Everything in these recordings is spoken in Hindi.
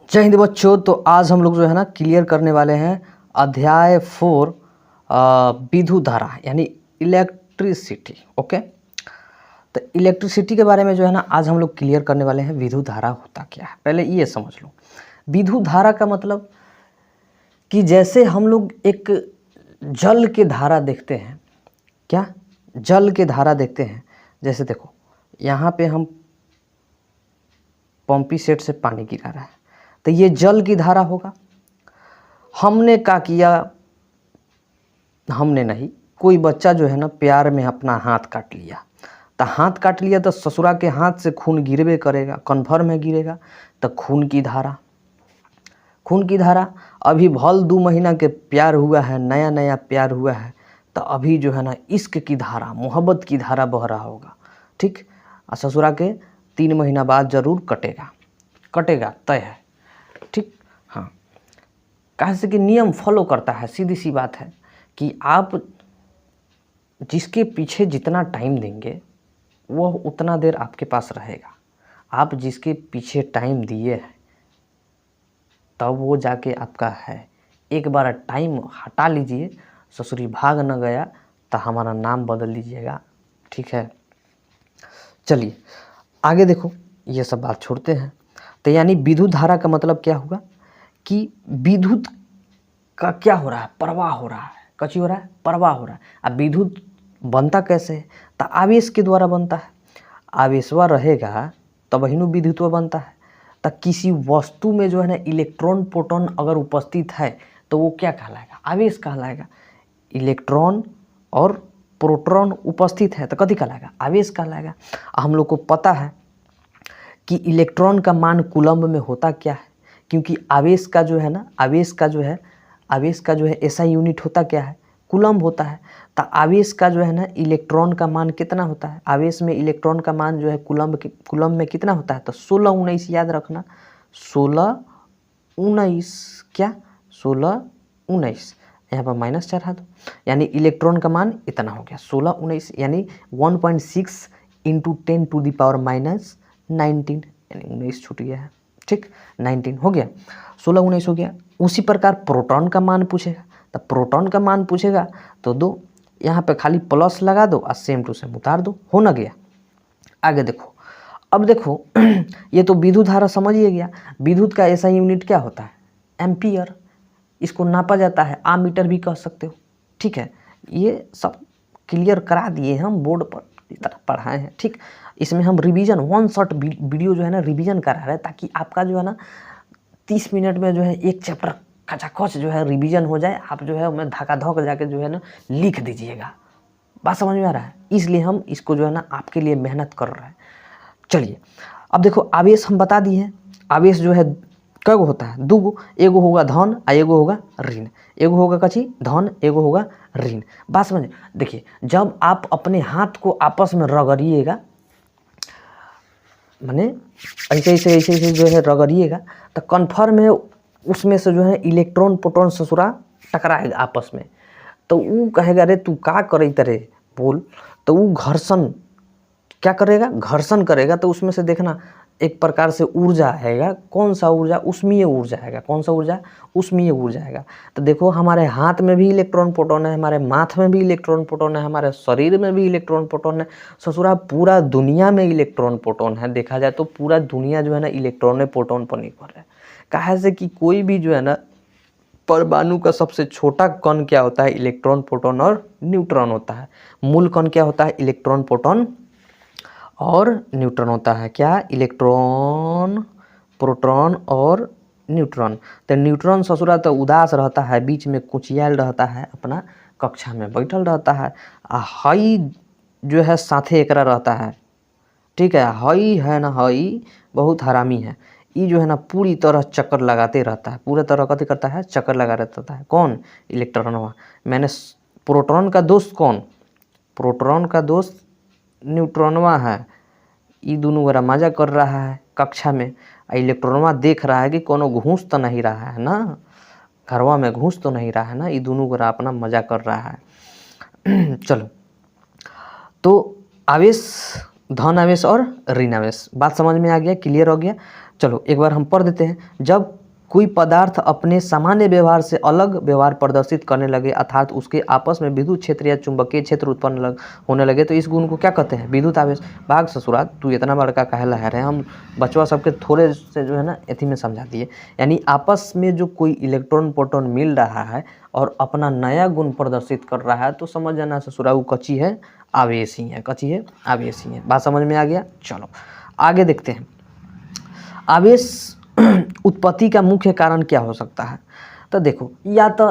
जय हिंद बच्चों। तो आज हम लोग जो है ना क्लियर करने वाले हैं अध्याय 4 विद्युत धारा यानी इलेक्ट्रिसिटी। ओके, तो इलेक्ट्रिसिटी के बारे में जो है ना आज हम लोग क्लियर करने वाले हैं विद्युत धारा होता क्या है। पहले ये समझ लो, विद्युत धारा का मतलब कि जैसे हम लोग एक जल के धारा देखते हैं, क्या जल के धारा देखते हैं। जैसे देखो यहाँ पे हम पंपी सेट से पानी गिरा रहा है तो ये जल की धारा होगा। हमने क्या किया, हमने नहीं, कोई बच्चा जो है ना प्यार में अपना हाथ काट लिया, तो हाथ काट लिया तो ससुरा के हाथ से खून गिरबे करेगा, कन्फर्म है गिरेगा। तो खून की धारा, खून की धारा अभी भल 2 महीना के प्यार हुआ है, नया नया प्यार हुआ है, तो अभी जो है ना इश्क की धारा, मोहब्बत की धारा बह रहा होगा। ठीक, और ससुरा के 3 महीना बाद जरूर कटेगा, कटेगा तय है। ठीक, हाँ, कहे से कि नियम फॉलो करता है। सीधी सी बात है कि आप जिसके पीछे जितना टाइम देंगे वह उतना देर आपके पास रहेगा। आप जिसके पीछे टाइम दिए हैं तब वो जाके आपका है। एक बार टाइम हटा लीजिए, ससुरी भाग न गया तो हमारा नाम बदल लीजिएगा। ठीक है, चलिए आगे देखो, ये सब बात छोड़ते हैं। तो यानी विद्युत धारा का मतलब क्या हुआ कि विद्युत का क्या हो रहा है, प्रवाह हो रहा है। कची हो रहा है, प्रवाह हो रहा है। अब विद्युत बनता कैसे है, तो आवेश के द्वारा बनता है। आवेशवा रहेगा तब ही विद्युत्व बनता है। तो किसी वस्तु में जो है ना इलेक्ट्रॉन प्रोटॉन अगर उपस्थित है तो वो क्या कहलाएगा, आवेश कहलाएगा। इलेक्ट्रॉन और प्रोटॉन उपस्थित है तो कथी कहलाएगा, आवेश कहलाएगा। हम लोग को पता है कि इलेक्ट्रॉन का मान कूलम्ब में होता क्या है, क्योंकि आवेश का जो है ना, आवेश का जो है एसआई यूनिट होता क्या है, कूलम्ब होता है। तो आवेश का जो है ना इलेक्ट्रॉन का मान कितना होता है, आवेश में इलेक्ट्रॉन का मान जो है कूलम्ब में कितना होता है, तो 16 19 याद रखना। 16 19 क्या, 16 19, यहाँ पर माइनस चढ़ा दो, यानी इलेक्ट्रॉन का मान इतना हो गया 16 19, यानी 1.6 × 10⁻⁻19, यानी 19 छूट गया है। ठीक, 19 हो गया, 16 19 हो गया। उसी प्रकार प्रोटॉन का मान पूछेगा, तो प्रोटॉन का मान पूछेगा तो दो यहाँ पे खाली प्लस लगा दो और सेम टू सेम उतार दो, हो ना गया। आगे देखो, अब देखो ये तो विद्युत धारा समझिए गया। विद्युत का ऐसा यूनिट क्या होता है, एम्पियर। इसको नापा जाता है, आमीटर भी कह सकते हो। ठीक है, ये सब क्लियर करा दिए हम, बोर्ड पर इस तरह पढ़ाए हैं। ठीक, इसमें हम रिवीजन 1 शॉट वीडियो जो है ना रिवीजन करा रहे हैं, ताकि आपका जो है ना 30 मिनट में जो है एक चैप्टर खचाखच जो है रिवीजन हो जाए। आप जो है मैं धक्का धक जाके जो है ना लिख दीजिएगा। बात समझ में आ रहा है, इसलिए हम इसको जो है ना आपके लिए मेहनत कर रहे हैं। चलिए अब देखो, आवेश हम बता दिए हैं। आवेश जो है कईगो होता है, 2 गो, एगो होगा धन और एगो होगा ऋण। एगो होगा कची धन, एगो होगा ऋण। बात समझे, देखिए जब आप अपने हाथ को आपस में रगड़िएगा, माने ऐसे ऐसे ऐसे ऐसे जो है रगड़िएगा, तो कन्फर्म है उसमें से जो है इलेक्ट्रॉन प्रोटॉन ससुरा टकराएगा आपस में। तो वो कहेगा रे तू का करे तरे बोल, तो वो घर्षण क्या करेगा, घर्षण करेगा। तो उसमें से देखना एक प्रकार से ऊर्जा आएगा। कौन सा ऊर्जा, उष्मीय ऊर्जा आएगा। कौन सा ऊर्जा, उष्मीय ऊर्जा आएगा। तो देखो हमारे हाथ में भी इलेक्ट्रॉन प्रोटॉन है, हमारे माथ में भी इलेक्ट्रॉन प्रोटॉन है, हमारे शरीर में भी इलेक्ट्रॉन प्रोटॉन है। ससुरा पूरा दुनिया में इलेक्ट्रॉन प्रोटॉन है। देखा जाए तो पूरा दुनिया जो है ना इलेक्ट्रॉन प्रोटॉन पर निर्भर है। कहा से कि कोई भी जो है ना परमाणु का सबसे छोटा कण क्या होता है, इलेक्ट्रॉन प्रोटॉन और न्यूट्रॉन होता है। मूल कण क्या होता है, इलेक्ट्रॉन प्रोटॉन और न्यूट्रॉन होता है। क्या, इलेक्ट्रॉन प्रोटॉन और न्यूट्रॉन। तो न्यूट्रॉन ससुरा तो उदास रहता है, बीच में कुचियाल रहता है, अपना कक्षा में बैठल रहता है। हई जो है साथे एकरा रहता है। ठीक है, हई है ना, हई बहुत हरामी है। ये जो है ना पूरी तरह चक्कर लगाते रहता है, पूरे तरह कथी करता है, चक्कर लगा रहता है। कौन, इलेक्ट्रॉन। मैंने प्रोटॉन का दोस्त कौन, प्रोटॉन का दोस्त न्यूट्रॉनवा है। ये दोनों बड़ा मजा कर रहा है कक्षा में। इलेक्ट्रॉनवा देख रहा है कि कोनो घूस तो नहीं रहा है ना, घरवा में घूस तो नहीं रहा है ना। ये दोनों बड़ा अपना मजा कर रहा है। चलो, तो आवेश, धन आवेश और ऋण आवेश, बात समझ में आ गया, क्लियर हो गया। चलो एक बार हम पढ़ देते हैं। जब कोई पदार्थ अपने सामान्य व्यवहार से अलग व्यवहार प्रदर्शित करने लगे, अर्थात उसके आपस में विद्युत क्षेत्र या चुंबकीय क्षेत्र उत्पन्न होने लगे, तो इस गुण को क्या कहते हैं? विद्युत आवेश। भाग ससुरा, तू इतना बड़का काहे लहर है, हम बचवा सबके थोड़े से जो है ना एथी में समझा दिए। यानी आपस में जो कोई इलेक्ट्रॉन प्रोटॉन मिल रहा है और अपना नया गुण प्रदर्शित कर रहा है, तो समझ जाना ससुरा वो कच्ची है, आवेश ही है, कच्ची है, आवेश ही है। बात समझ में आ गया? चलो आगे देखते हैं। आवेश उत्पत्ति का मुख्य कारण क्या हो सकता है? तो देखो, या तो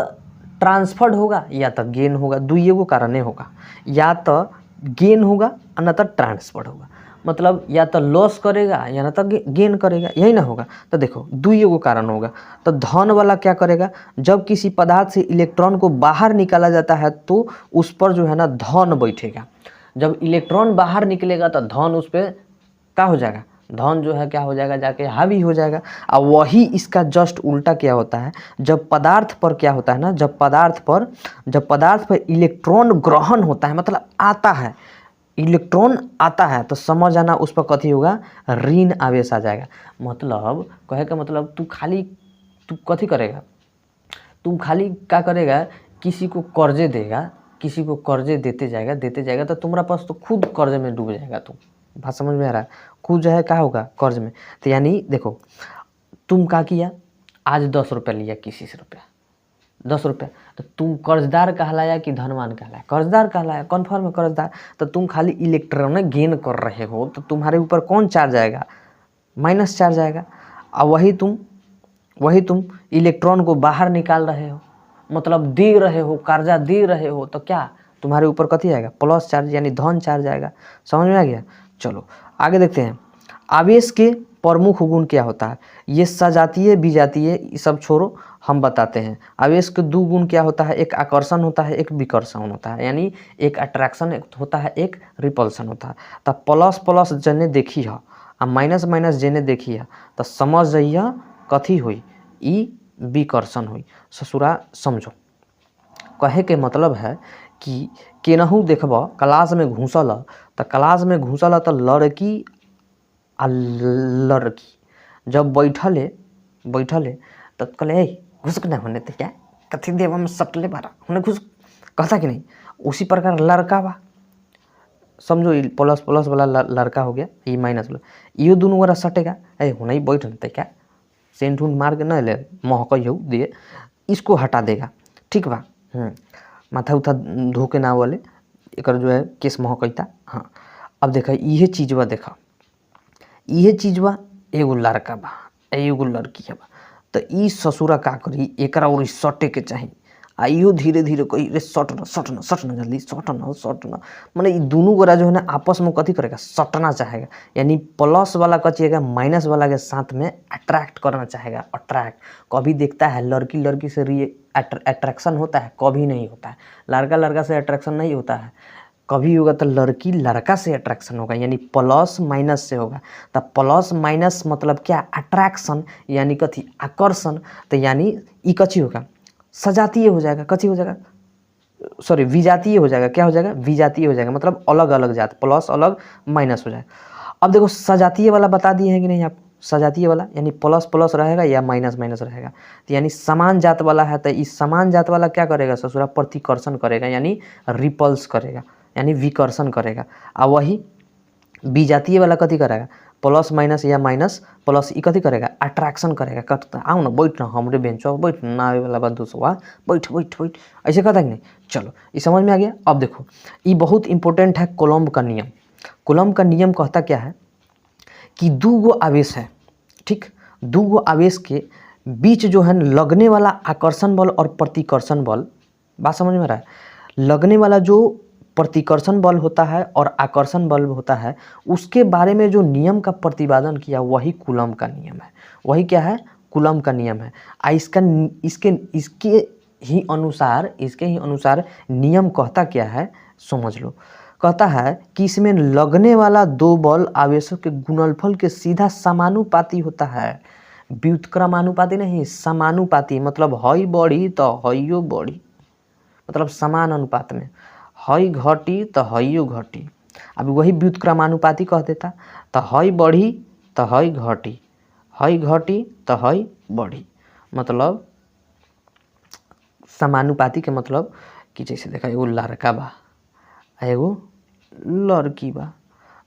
ट्रांसफर्ड होगा या तो गेन होगा, दुइये को कारण होगा, या तो गेन होगा और न तो ट्रांसफर्ड होगा। मतलब या तो लॉस करेगा या न तो गेन करेगा, यही ना होगा। तो देखो दुइये को कारण होगा। तो धन वाला क्या करेगा? जब किसी पदार्थ से इलेक्ट्रॉन को बाहर निकाला जाता है तो उस पर जो है ना धन बैठेगा। जब इलेक्ट्रॉन बाहर निकलेगा तो धन उस पर क्या हो जाएगा? धन जो है क्या हो जाएगा? जाके हावी हो जाएगा। और वही इसका जस्ट उल्टा क्या होता है? जब पदार्थ पर क्या होता है ना, जब पदार्थ पर इलेक्ट्रॉन ग्रहण होता है, मतलब आता है, इलेक्ट्रॉन आता है, तो समझ आना उस पर कथी होगा? ऋण आवेश आ जाएगा। मतलब कहे का मतलब तू कथी करेगा? तू खाली क्या करेगा? किसी को कर्जे देगा, किसी को कर्जे देते जाएगा तो तुम्हारा पास तो खुद कर्जे में डूब जाएगा। तू बात समझ में आ रहा है? खुद जो है क्या होगा? कर्ज में। तो यानी देखो, तुम क्या किया? आज 10 रुपया लिया किसी से, 10 रुपया, तो तुम कर्जदार कहलाया कि धनवान कहलाया? कर्जदार कहलाया, कन्फर्म है कर्जदार। तो तुम खाली इलेक्ट्रॉन गेन कर रहे हो, तो तुम्हारे ऊपर कौन चार्ज आएगा? माइनस चार्ज आएगा। और वही तुम इलेक्ट्रॉन को बाहर निकाल रहे हो, मतलब दे रहे हो, कर्जा दे रहे हो, तो क्या तुम्हारे ऊपर कथी आएगा? प्लस चार्ज, यानी धन चार्ज आएगा। समझ में आ गया? चलो आगे देखते हैं। आवेश के प्रमुख गुण क्या होता है? ये सजातीय विजातीय ये सब छोड़ो, हम बताते हैं। आवेश के दो गुण क्या होता है? एक आकर्षण होता है, एक विकर्षण होता है। यानी एक अट्रैक्शन होता है, एक रिपल्सन होता है। तो प्लस प्लस जने देखी है और माइनस माइनस जने देखी है, तो समझ जाइए कथी हुई? ई विकर्षण हुई। ससुरा समझो, कहे के मतलब है कि केनहू देखब क्लास में घुसल, तो क्लास में घुसल तो लड़की आ लड़की जब बैठले तो कहले घुस के नहीं होने थे क्या? कथी देवा में सटले बारा होने घुस, कहता कि नहीं? उसी प्रकार लड़का बा, समझो प्लस प्लस वाला लड़का हो गया, ये माइनस वाला, ये दोनों वाला सटेगा। होने ही बैठ नते क्या? सेंट उंट मार के न ले महक दिए, इसको हटा देगा। ठीक बा? माथा उथा धो के ना वाले एक जो है केस महकता। हाँ, अब देखा ये चीज़वा, देखा ये चीज़वा एगो लड़का बा, एगो लड़की है बा, तो ई ससुरा का करी? एकरा और सटे के चाहिए। आइयो धीरे धीरे कही रे सटना जल्दी, सटना माने ई दोनों गोरा जो है ना आपस में कथी करेगा? सटना चाहेगा। यानी प्लस वाला कचिएगा माइनस वाला के साथ में अट्रैक्ट करना चाहेगा। अट्रैक्ट कभी देखता है लड़की से अट्रैक्शन होता है? कभी नहीं होता है। लड़का से अट्रैक्शन नहीं होता है। कभी होगा तो लड़की लड़का से अट्रैक्शन होगा, यानी प्लस माइनस से होगा। तो प्लस माइनस मतलब क्या? अट्रैक्शन, यानी कथी? आकर्षण। तो यानी ई कची होगा? सजातीय हो जाएगा। कची हो जाएगा? सॉरी, विजातीय हो जाएगा। क्या हो जाएगा? विजातीय हो जाएगा, मतलब अलग अलग जात, प्लस अलग माइनस हो जाएगा। अब देखो सजातीय वाला बता दिए हैं कि नहीं आप? सजातीय वाला यानी प्लस प्लस रहेगा या माइनस माइनस रहेगा। तो यानी समान जात वाला है, तो इस समान जात वाला क्या करेगा? ससुरा प्रतिकर्षण करेगा, यानी रिपल्स करेगा, यानी विकर्षण करेगा। और वही विजातीय वाला कथी करेगा? प्लस माइनस या माइनस प्लस ई कथी करेगा? अट्रैक्शन करेगा। कहता आओ ना बैठ ना हमरे बेंच पर, बैठ ना आवे वाला बात दोस्तों, बैठ बैठ बैठ, ऐसे कहता कि नहीं? चलो ये समझ में आ गया। अब देखो ये बहुत इंपॉर्टेंट है, कूलम्ब का नियम। कूलम्ब का नियम कहता क्या है कि दो गो आवेश है, ठीक, दो गो आवेश के बीच जो है लगने वाला आकर्षण बल और प्रतिकर्षण बल, बात समझ में आ रहा है? लगने वाला जो प्रतिकर्षण बल होता है और आकर्षण बल होता है, उसके बारे में जो नियम का प्रतिपादन किया वही कूलम्ब का नियम है। वही क्या है? कूलम्ब का नियम है। इसके ही अनुसार नियम कहता क्या है? समझ लो। कहता है कि इसमें लगने वाला दो बल आवेशों के गुणनफल के सीधा समानुपाती होता है। व्युत्क्रमानुपाती नहीं, समानुपाती। मतलब हई बढ़ी तो हइयो बढ़ी, मतलब समान अनुपात में। हई घटी तो हइयो घटी। अब वही व्युत्क्रमानुपाती कह देता, तो हई बढ़ी तो हई घटी, हई घटी तो हई बढ़ी, मतलब समानुपाती के मतलब कि जैसे देखा एगो लड़का बा एगो लड़की बा,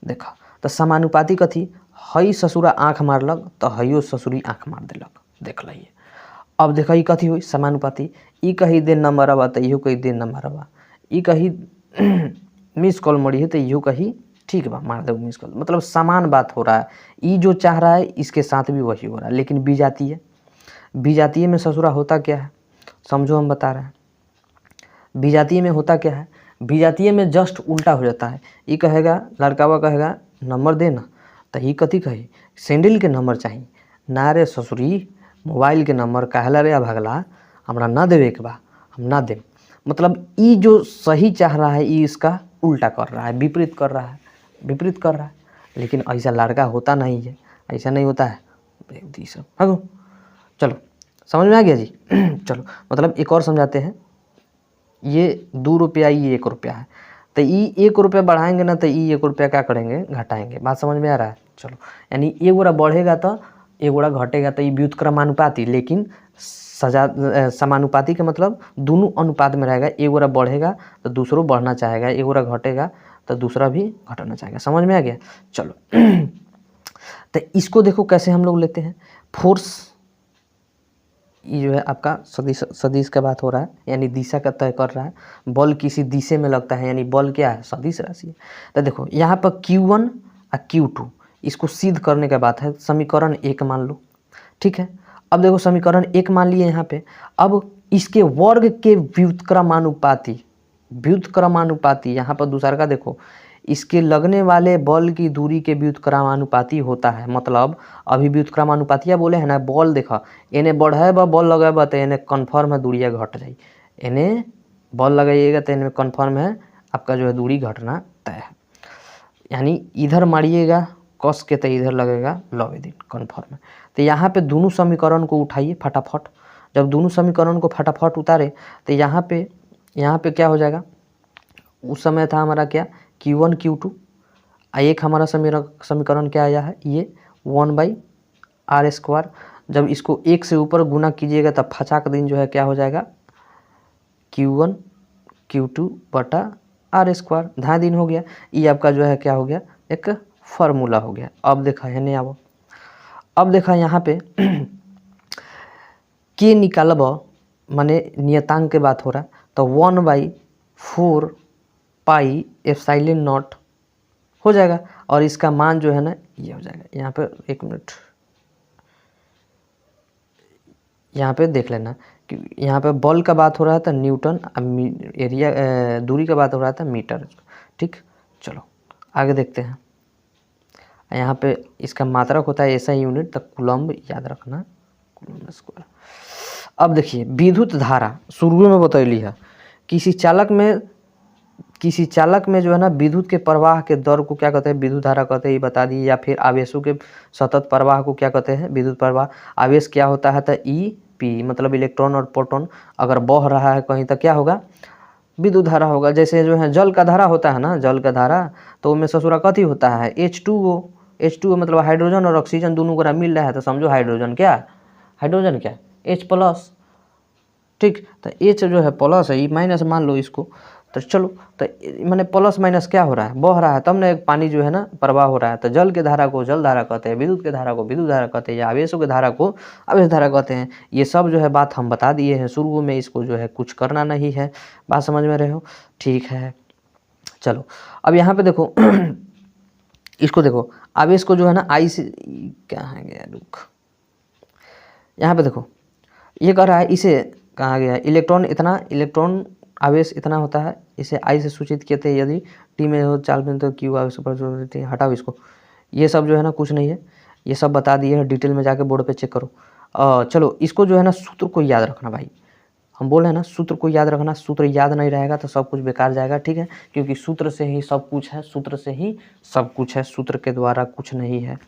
देखा तो समानुपाती कथी, हई ससुरा आँख मारलक तो हइयो ससुरी आँख मार देलक, देख लीजिए। अब देखा ई कथी हुई समानुपाती, ई कही दे नंबर बा तो इहो कही दे नंबर बा, ई कही मिस कॉल मरी है तो इहो कही ठीक बा मार दो मिस कॉल, मतलब समान बात हो रहा है। ई जो चाह रहा है इसके साथ भी वही हो रहा है। लेकिन विजातीय, विजातीय में ससुरा होता क्या है समझो, हम बता रहे हैं। विजातीय में होता क्या है, विजातीय में जस्ट उल्टा हो जाता है। ये कहेगा लड़कावा कहेगा नंबर दे ना, तो ये कथी कही सैंडल के नंबर चाहिए ना रे ससुरी, मोबाइल के नंबर कहला रे भगला, हमरा ना देवे के बा, हम ना दें। मतलब ये जो सही चाह रहा है ये इसका उल्टा कर रहा है, विपरीत कर रहा है, विपरीत कर रहा है। लेकिन ऐसा लड़का होता नहीं है, ऐसा नहीं होता है सब। हाँ चलो समझ में आ गया जी। चलो मतलब एक और समझाते हैं। ये 2 रुपया, ये 1 रुपया है, तो ये 1 रुपया बढ़ाएंगे ना तो ये 1 रुपया क्या करेंगे घटाएंगे। बात समझ में आ रहा है। चलो यानी एक गोड़ा बढ़ेगा तो एक गोड़ा घटेगा, तो ये व्युत्क्रमानुपाती। लेकिन समानुपाती का मतलब दोनों अनुपात में रहेगा, एक गोड़ा बढ़ेगा तो दूसरों बढ़ना चाहेगा, एक गोड़ा घटेगा तो दूसरा भी घटाना चाहेगा। समझ में आ गया। चलो तो इसको देखो कैसे हम लोग लेते हैं। फोर्स ये जो है आपका सदिश, सदिश का बात हो रहा है, यानी दिशा का तय कर रहा है। बल किसी दिशे में लगता है, यानी बल क्या है सदिश राशि है। तो देखो यहाँ पर Q1 और Q2 इसको सिद्ध करने का बात है। समीकरण 1 मान लो, ठीक है। अब देखो समीकरण 1 मान लिए यहाँ पे, अब इसके वर्ग के व्युत्क्रमानुपाती, व्युत्क्रमानुपाती यहाँ पर दूसरा का देखो, इसके लगने वाले बल की दूरी के व्युत्क्रमानुपाती होता है। मतलब अभी व्युत्क्रमानुपातिया बोले हैं ना, बल देखा एने बढ़े बा बल लगाए तो एने कन्फर्म है दूरिया घट जाए, एने बल लगाइएगा तो इनमें कन्फर्म है आपका जो है दूरी घटना तय है। यानी इधर मारिएगा कस के तो इधर लगेगा लवे दिन, कन्फर्म है। तो यहाँ पे दोनों समीकरण को उठाइए फटाफट। जब दोनों समीकरण को फटाफट उतारे तो यहाँ पे क्या हो जाएगा, उस समय था हमारा क्या Q1 Q2, एक हमारा समीकरण क्या आया है ये 1/r²। जब इसको 1 से ऊपर गुना कीजिएगा तब फचाक दिन जो है क्या हो जाएगा Q1 Q2 बटा r², ढाई दिन हो गया। ये आपका जो है क्या हो गया एक फार्मूला हो गया। अब देखा है नहीं, अब देखा यहाँ पे के निकालब माने नियतांक के बात हो रहा है, तो 1/4 पाई एप्सिलॉन नॉट हो जाएगा। और इसका मान जो है ना ये हो जाएगा, यहाँ पे 1 मिनट, यहाँ पे देख लेना कि यहाँ पे बल का बात हो रहा था न्यूटन, एरिया दूरी का बात हो रहा था मीटर, ठीक। चलो आगे देखते हैं। यहाँ पे इसका मात्रक होता है ऐसा यूनिट, तो कूलम्ब याद रखना, कूलम्ब स्क्वायर। अब देखिए विद्युत धारा शुरू में बतैली है, किसी चालक में जो है ना विद्युत के प्रवाह के दर को क्या कहते हैं विद्युत धारा कहते हैं, ये बता दी। या फिर आवेशों के सतत प्रवाह को क्या कहते हैं विद्युत प्रवाह। आवेश क्या होता है तो EP, मतलब इलेक्ट्रॉन और प्रोटॉन अगर बह रहा है कहीं तो क्या होगा विद्युत धारा होगा। जैसे जो है जल का धारा होता है ना, जल का धारा तो उनमें ससुरा कथी होता है H2O मतलब हाइड्रोजन और ऑक्सीजन दोनों को मिल रहा है तो समझो हाइड्रोजन क्या H+, ठीक। तो H जो है प्लस है, ये माइनस मान लो इसको। तो चलो तो मैंने प्लस माइनस क्या हो रहा है बह रहा है, तब ना एक पानी जो है ना प्रवाह हो रहा है। तो जल के धारा को जल धारा कहते हैं, विद्युत के धारा को विद्युत धारा कहते हैं, या आवेशों के धारा को आवेश धारा कहते हैं। ये सब जो है बात हम बता दिए हैं शुरू में, इसको जो है कुछ करना नहीं है। बात समझ में रहे हो, ठीक है। चलो अब यहाँ पे देखो इसको देखो, आवेश को जो है ना आई से क्या है गया रुक, यहाँ पे देखो ये कह रहा है, इसे कहा गया इलेक्ट्रॉन आवेश इतना होता है, इसे आई से सूचित किए थे। यदि टी में हो चाल में तो क्यू आवेश पर देती है। हटाओ इसको, ये सब जो है ना कुछ नहीं है, ये सब बता दिए है, डिटेल में जाके बोर्ड पे चेक करो। चलो इसको जो है ना सूत्र को याद रखना भाई, हम बोल रहे हैं ना सूत्र को याद रखना। सूत्र याद नहीं रहेगा तो सब कुछ बेकार जाएगा, ठीक है। क्योंकि सूत्र से ही सब कुछ है, सूत्र से ही सब कुछ है, सूत्र के द्वारा कुछ नहीं है,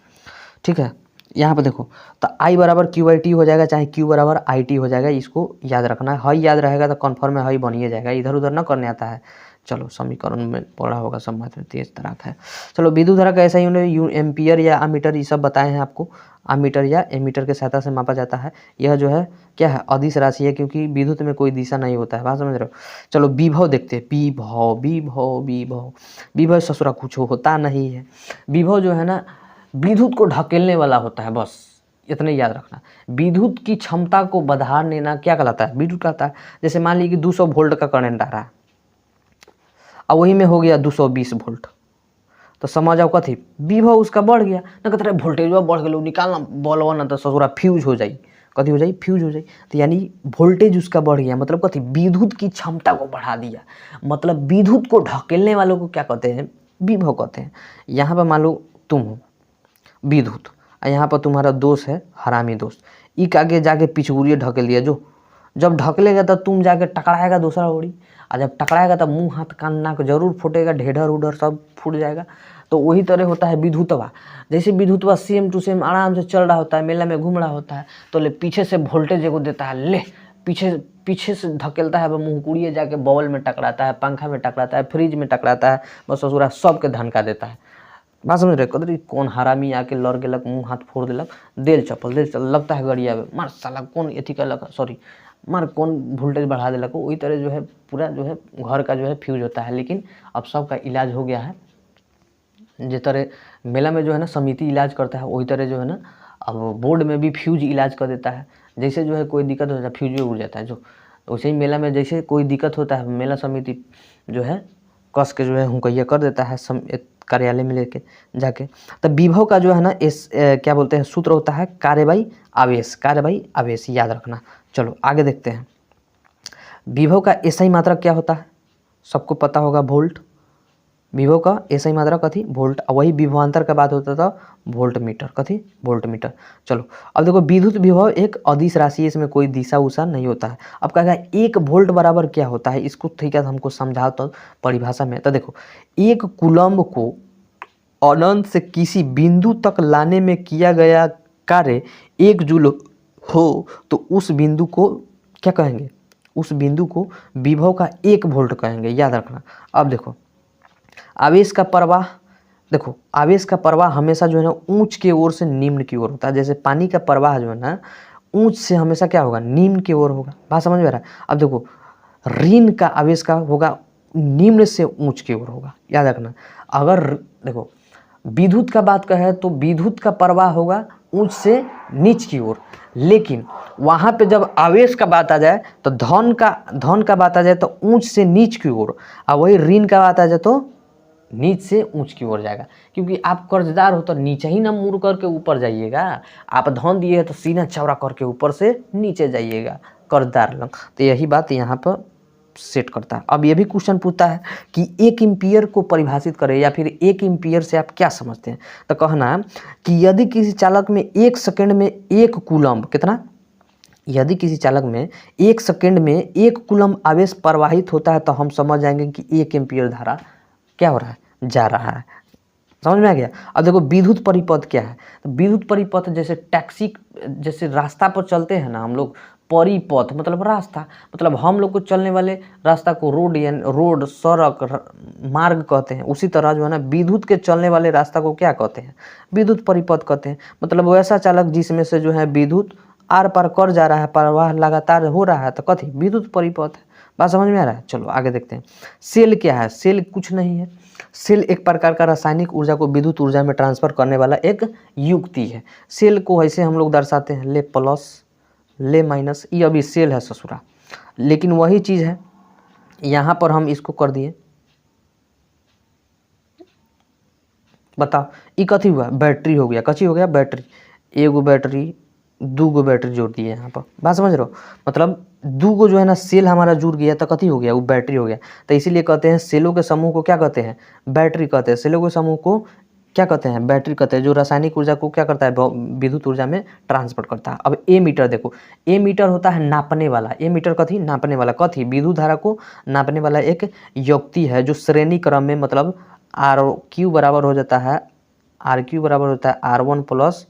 ठीक है। यहाँ पे देखो तो I बराबर QIT हो जाएगा, चाहे Q बराबर IT हो जाएगा, इसको याद रखना है। हई याद रहेगा तो कन्फर्म है हई बनिए जाएगा, इधर उधर ना करने आता है। चलो समीकरण में पढ़ा होगा सब मात्रा तेज तराक है। चलो विद्युत धारा का ऐसा यूनिट एम्पियर या अमीटर ये सब बताए हैं आपको। अमीटर या एमीटर के सहायता से मापा जाता है। यह जो है क्या है, अदिश राशि है, क्योंकि विद्युत में कोई दिशा नहीं होता है। बात समझ रहे हो। चलो विभव देखते हैं। विभव विभव विभव विभव ससुरा कुछ होता नहीं है। विभव जो है ना विद्युत को ढकेलने वाला होता है, बस इतने याद रखना। विद्युत की क्षमता को बढ़ा देना क्या कहलाता है, विद्युत कहलाता है। जैसे मान लीजिए कि 200 वोल्ट का करंट आ रहा है, अब वही में हो गया 220 वोल्ट, तो समझ आओ कथी, विभव उसका बढ़ गया ना। कहते रहे वोल्टेज बढ़ गया, निकालना बोलवा ना तो ससुरा फ्यूज हो जाई, कथी हो जाई, फ्यूज हो जाई। तो यानी वोल्टेज उसका बढ़ गया, मतलब कथी, विद्युत की क्षमता को बढ़ा दिया। मतलब विद्युत को ढकेलने वालों को क्या कहते हैं, विभव कहते हैं। यहाँ पर मान लो तुम हो विद्युत, यहाँ पर तुम्हारा दोस्त है हरामी दोस्त, एक आगे जाके पिछुड़िए ढकेल दिया। जो जब ढकलेगा तब तुम जाके टकराएगा दूसरा ओरी, और जब टकराएगा तब मुंह हाथ कान नाक जरूर फूटेगा, ढेढ़र उधर सब फूट जाएगा। तो वही तरह होता है विद्युतवा। जैसे विद्युतवा सेम टू सेम आराम से चल रहा होता है, मेला में घूम रहा होता है, तो ले पीछे से वोल्टेज एगो देता है, ले पीछे से धकेलता है, वह मुँह कुड़िए जाके बॉल में टकराता है, पंखा में टकराता है, फ्रिज में टकराता है, बस ससुरा सबके धनका देता है। बात समझ रहे, कदरी कौन हरामी आके लड़ गेलक, मुँह हाथ फोड़ देलक, देल चप्पल लगता है गड़िया में, मार साला कौन एथी कलक, सॉरी मार कौन वोल्टेज बढ़ा देलक। वही तरह जो है पूरा जो है घर का जो है फ्यूज होता है। लेकिन अब सबका इलाज हो गया है, जिस तरह मेला में जो है ना समिति इलाज करता है, वही तरह जो है ना अब बोर्ड में भी फ्यूज इलाज कर देता है। जैसे जो है कोई दिक्कत होता है फ्यूज उड़ जाता है, जो वैसे ही मेला में जैसे कोई दिक्कत होता है, मेला समिति जो है कस के जो है हुकैया कर देता है कार्यालय में लेके जाके। तब विभव का जो है ना इस क्या बोलते हैं सूत्र होता है कार्यवाही आवेश, कार्यवाही आवेश, याद रखना। चलो आगे देखते हैं। विभव का एसआई मात्रक क्या होता है, सबको पता होगा, वोल्ट। विभव का एसआई मात्रक कथी, वोल्ट। वही विभवांतर का बात होता था वोल्ट मीटर, कथी, वोल्ट मीटर। चलो अब देखो विद्युत विभव एक अदिश राशि है, इसमें कोई दिशा उषा नहीं होता है। अब कहेगा 1 वोल्ट बराबर क्या होता है, इसको ठीक है हमको समझाओ तो परिभाषा में। तो देखो 1 कूलम्ब को अनंत से किसी बिंदु तक लाने में किया गया कार्य 1 जूल हो तो उस बिंदु को क्या कहेंगे, उस बिंदु को विभव का 1 वोल्ट कहेंगे, याद रखना। अब देखो आवेश का प्रवाह, देखो आवेश का प्रवाह हमेशा जो है ना ऊंच की ओर से निम्न की ओर होता है। जैसे पानी का प्रवाह जो है ना ऊंच से हमेशा क्या होगा, निम्न की ओर होगा। बात समझ में आ रहा है। अब देखो ऋण का आवेश का होगा निम्न से ऊंच की ओर होगा, याद रखना। अगर देखो विद्युत का बात कहे तो विद्युत का प्रवाह होगा ऊंच से नीच की ओर, लेकिन वहाँ पे जब आवेश का बात आ जाए तो धन का बात आ जाए तो ऊंच से नीच की ओर, और वही ऋण का बात आ जाए तो नीच से ऊंच की ओर जाएगा। क्योंकि आप कर्जदार हो तो नीचे ही ना मुड़ करके ऊपर जाइएगा, आप धन दिए है तो सीना चौड़ा करके ऊपर से नीचे जाइएगा कर्जदार लोग। तो यही बात यहाँ पर सेट करता है। अब ये भी क्वेश्चन पूछता है कि 1 एम्पीयर को परिभाषित करें, या फिर 1 एम्पीयर से आप क्या समझते हैं। तो कहना कि यदि किसी चालक में 1 सेकंड में 1 कूलम्ब, कितना, यदि किसी चालक में 1 सेकंड में 1 कूलम्ब आवेश प्रवाहित होता है तो हम समझ जाएंगे कि 1 एम्पीयर धारा क्या हो रहा है, जा रहा है। समझ में आ गया। अब देखो विद्युत परिपथ क्या है। तो विद्युत परिपथ जैसे टैक्सी, जैसे रास्ता पर चलते हैं ना हम लोग, परिपथ मतलब रास्ता, मतलब हम लोग को चलने वाले रास्ता को रोड या रोड सड़क मार्ग कहते हैं। उसी तरह जो है ना विद्युत के चलने वाले रास्ता को क्या कहते हैं, विद्युत परिपथ कहते हैं। मतलब वैसा चालक जिसमें से जो है विद्युत आर पार कर जा रहा है, प्रवाह लगातार हो रहा है, तो कथी, विद्युत परिपथ है। बात समझ में आ रहा है। चलो आगे देखते हैं। सेल क्या है, सेल कुछ नहीं है। सेल एक प्रकार का रासायनिक ऊर्जा को विद्युत ऊर्जा में ट्रांसफर करने वाला एक युक्ति है। सेल को ऐसे हम लोग दर्शाते हैं, ले प्लस ले माइनस, ये अभी सेल है ससुरा, लेकिन वही चीज़ है यहाँ पर हम इसको कर दिए। बताओ ये कथी हुआ, बैटरी हो गया, कथी हो गया, बैटरी। एगो बैटरी, 2 गो बैटरी जोड़ दिए यहाँ पर। बात समझ रहे हो, मतलब 2 गो जो है ना सेल हमारा जुड़ गया तो कथी हो गया, वो बैटरी हो गया। तो इसीलिए कहते हैं सेलों के समूह को क्या कहते हैं, बैटरी कहते हैं। सेलों के समूह को क्या कहते हैं, बैटरी कहते हैं, जो रासायनिक ऊर्जा को क्या करता है, विद्युत ऊर्जा में ट्रांसफर करता है। अब ए मीटर देखो, ए मीटर होता है नापने वाला। ए मीटर कथी, नापने वाला, कथी, विद्युत धारा को नापने वाला एक युक्ति है, जो श्रेणी क्रम में, मतलब RQ बराबर हो जाता है, RQ बराबर होता है R1 plus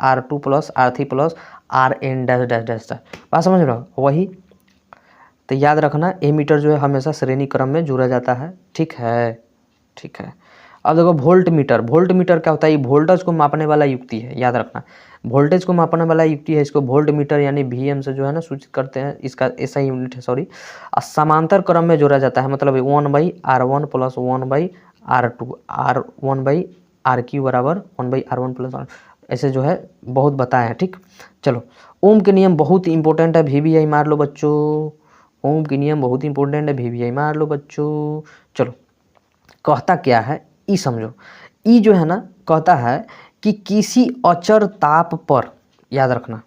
R2 plus R3 plus RN dash dash dash. बात समझ रहे हो, वही तो याद रखना एमीटर जो है हमेशा श्रेणी क्रम में जोड़ा जाता है। ठीक है, ठीक है। अब देखो वोल्ट मीटर, वोल्ट मीटर क्या होता है? ये वोल्टेज को मापने वाला युक्ति है, याद रखना। वोल्टेज को मापने वाला युक्ति है, इसको वोल्ट मीटर यानी वीएम से जो है ना सूचित करते हैं। इसका ऐसा यूनिट है, सॉरी। समांतर क्रम में जोड़ा जाता है, मतलब 1/R1 प्लस 1/R2, R1/RQ बराबर 1/R1 प्लस R, ऐसे जो है बहुत बताया है। ठीक, चलो। ओम के नियम बहुत इंपॉर्टेंट है, VVI मार लो बच्चों। ओम के नियम बहुत इंपॉर्टेंट है, VVI मार लो बच्चों। चलो, कहता क्या है ई समझो। ई जो है ना कहता है कि किसी अचर ताप पर, याद रखना,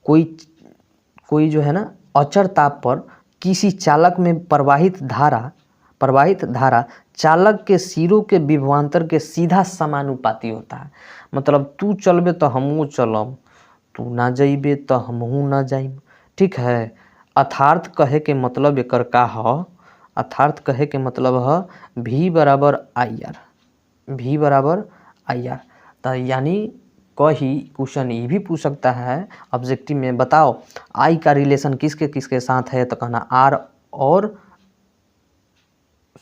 कोई जो है ना अचर ताप पर किसी चालक में प्रवाहित धारा चालक के सिरों के विभवांतर के सीधा समानुपाती होता है। मतलब तू चलबे तो हमहू चलब, तू ना जइबे तो हमहू ना जाइब। ठीक है, अर्थात कहे के मतलब एकर का ह? अर्थात कहे के मतलब है V बराबर IR, V बराबर IR। तो यानी कही क्वेश्चन ये भी पूछ सकता है ऑब्जेक्टिव में, बताओ I का रिलेशन किसके किसके साथ है? तो कहना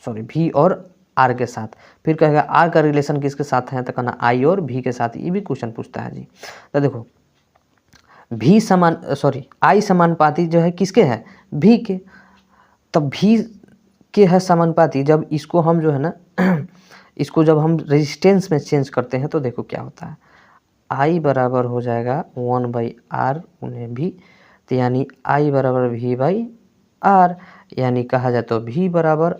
V और R के साथ। फिर कहेगा R का रिलेशन किसके साथ है? तो कहना I और V के साथ। ये भी क्वेश्चन पूछता है जी। तो देखो I समानुपाती जो है किसके है? V के। तब V के है समानुपाती, जब इसको हम जो है ना इसको जब हम रेजिस्टेंस में चेंज करते हैं तो देखो क्या होता है। I बराबर हो जाएगा 1/R उन्हें V, तो यानी I बराबर V/R, यानी कहा जाए तो V बराबर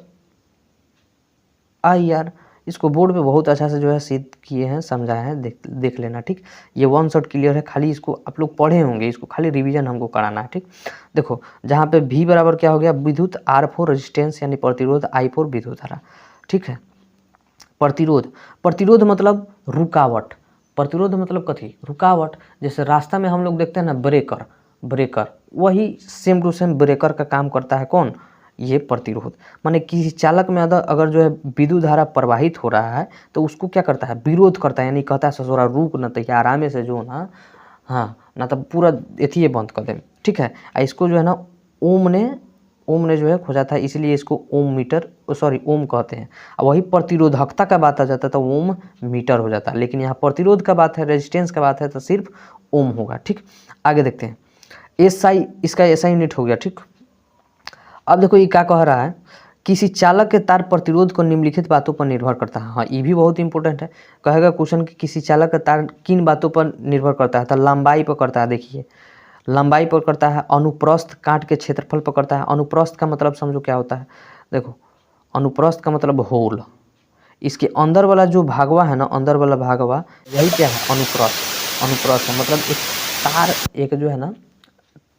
IR। इसको बोर्ड पे बहुत अच्छा से जो है सिद्ध किए हैं, समझाए हैं, देख लेना। ठीक, ये वन शॉट क्लियर है, खाली इसको आप लोग पढ़े होंगे, इसको खाली रिवीजन हमको कराना है। ठीक, देखो जहाँ पे V बराबर क्या हो गया? विद्युत, R4 रेजिस्टेंस यानी प्रतिरोध, I4 विद्युत धारा। ठीक है, प्रतिरोध मतलब रुकावट। प्रतिरोध मतलब कथी? रुकावट। जैसे रास्ता में हम लोग देखते हैं ना ब्रेकर, वही सेम टू सेम ब्रेकर का काम करता है। कौन? ये प्रतिरोध। माने किसी चालक में अगर जो है विद्युत धारा प्रवाहित हो रहा है तो उसको क्या करता है? विरोध करता है, यानी कहता है ससुरा रुक न, तो आराम से जो ना, हाँ ना, तो पूरा एथिए बंद कर दे। ठीक है, इसको जो है ना ओम ने जो है खोजा था, इसलिए इसको ओम कहते हैं। अब वही प्रतिरोधकता का बात आ जाता है तो ओम मीटर हो जाता है, लेकिन यहाँ प्रतिरोध का बात है, रेजिस्टेंस का बात है, तो सिर्फ ओम होगा। ठीक, आगे देखते हैं। SI, इसका SI यूनिट हो गया। ठीक, अब देखो ये क्या कह रहा है? किसी चालक के तार प्रतिरोध को निम्नलिखित बातों पर निर्भर करता है। हाँ, ये भी बहुत इंपॉर्टेंट है। कहेगा क्वेश्चन कि किसी चालक का तार किन बातों पर निर्भर करता है? तो लंबाई पर करता है। देखिए, लंबाई पर करता है, अनुप्रस्थ काट के क्षेत्रफल पर करता है। अनुप्रस्थ का मतलब समझो क्या होता है? देखो, अनुप्रस्थ का मतलब होल, इसके अंदर वाला जो भागवा है ना, अंदर वाला भागवा, यही क्या है? अनुप्रस्थ है। मतलब एक तार, एक जो है ना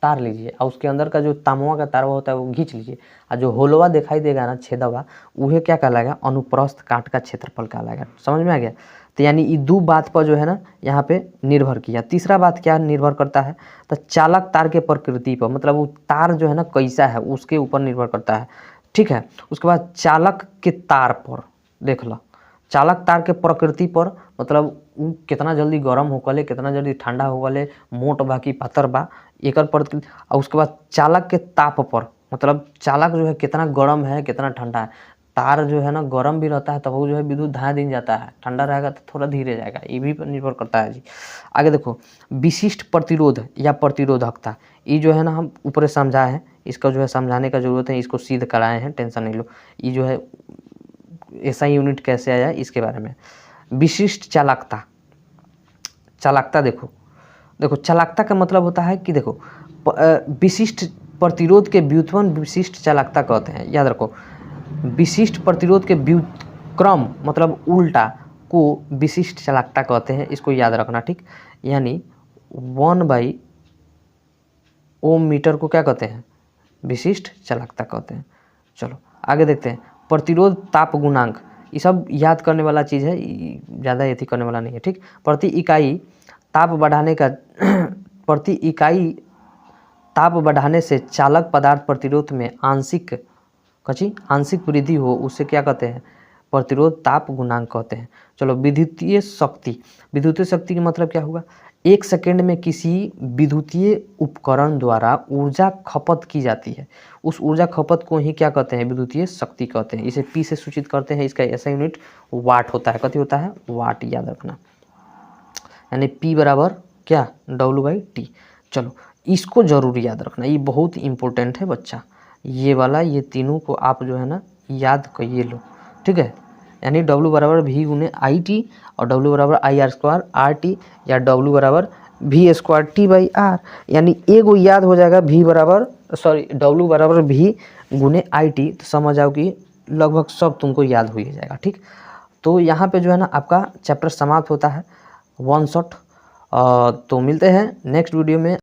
तार लीजिए और उसके अंदर का जो तामुआ का तारवा होता है वो खींच लीजिए, और जो होलवा दिखाई देगा ना, छेदवा, वह क्या कहलाएगा? अनुप्रस्थ काट का क्षेत्रफल कहलाएगा। समझ में आ गया? तो यानी ये दो बात पर जो है ना यहाँ पे निर्भर किया। तीसरा बात क्या निर्भर करता है? तो चालक तार के प्रकृति पर, मतलब वो तार जो है ना कैसा है उसके ऊपर निर्भर करता है। ठीक है, उसके बाद चालक के तार पर देख लो, चालक तार के प्रकृति पर, मतलब वो कितना जल्दी गर्म होकले, कितना जल्दी ठंडा होकले, मोट बा कि पातर बा, एकर प्रकृति। और उसके बाद चालक के ताप पर, मतलब चालक जो है कितना गर्म है कितना ठंडा है। तार जो है ना गर्म भी रहता है तब वो जो है विद्युत धारा दिन जाता है, ठंडा रहेगा तो थोड़ा धीरे जाएगा, ये भी पर निर्भर करता है जी। आगे देखो, विशिष्ट प्रतिरोध या प्रतिरोधकता, ये जो है ना हम ऊपर समझाए हैं, इसका जो है समझाने का जरूरत है, इसको सिद्ध कराए हैं, टेंशन नहीं लो। ये जो है ऐसा यूनिट कैसे आया इसके बारे में। विशिष्ट चालकता, देखो चालकता का मतलब होता है कि देखो विशिष्ट प्रतिरोध के व्युत्पन्न विशिष्ट चालकता कहते हैं। याद रखो, विशिष्ट प्रतिरोध के व्युत्क्रम मतलब उल्टा को विशिष्ट चालकता कहते हैं, इसको याद रखना। ठीक, यानी 1/ओम मीटर को क्या कहते हैं? विशिष्ट चालकता कहते हैं। चलो आगे देखते हैं। प्रतिरोध ताप गुणांक, ये सब याद करने वाला चीज़ है, ज़्यादा एथी करने वाला नहीं है। ठीक, प्रति इकाई ताप बढ़ाने से चालक पदार्थ प्रतिरोध में आंशिक वृद्धि हो, उससे क्या कहते हैं? प्रतिरोध ताप गुणांक कहते हैं। चलो, विद्युतीय शक्ति, विद्युतीय शक्ति का मतलब क्या हुआ? 1 सेकेंड में किसी विद्युतीय उपकरण द्वारा ऊर्जा खपत की जाती है, उस ऊर्जा खपत को ही क्या कहते हैं, विद्युतीय शक्ति कहते हैं। इसे पी से सूचित करते हैं, इसका ऐसा यूनिट वाट होता है। कति होता है? वाट, याद रखना। यानी पी बराबर क्या? W/T। चलो इसको जरूर याद रखना, ये बहुत इंपॉर्टेंट है बच्चा। ये वाला, ये तीनों को आप जो है ना याद करिए लो, ठीक है। यानी W बराबर V×IT और W बराबर IR²RT या W बराबर V²T/R। यानी एगो याद हो जाएगा W बराबर V×IT, तो समझ आओ कि लगभग सब तुमको याद हो ही जाएगा, ठीक। तो यहाँ पे जो है ना आपका चैप्टर समाप्त होता है, वन शॉट। तो मिलते हैं नेक्स्ट वीडियो में।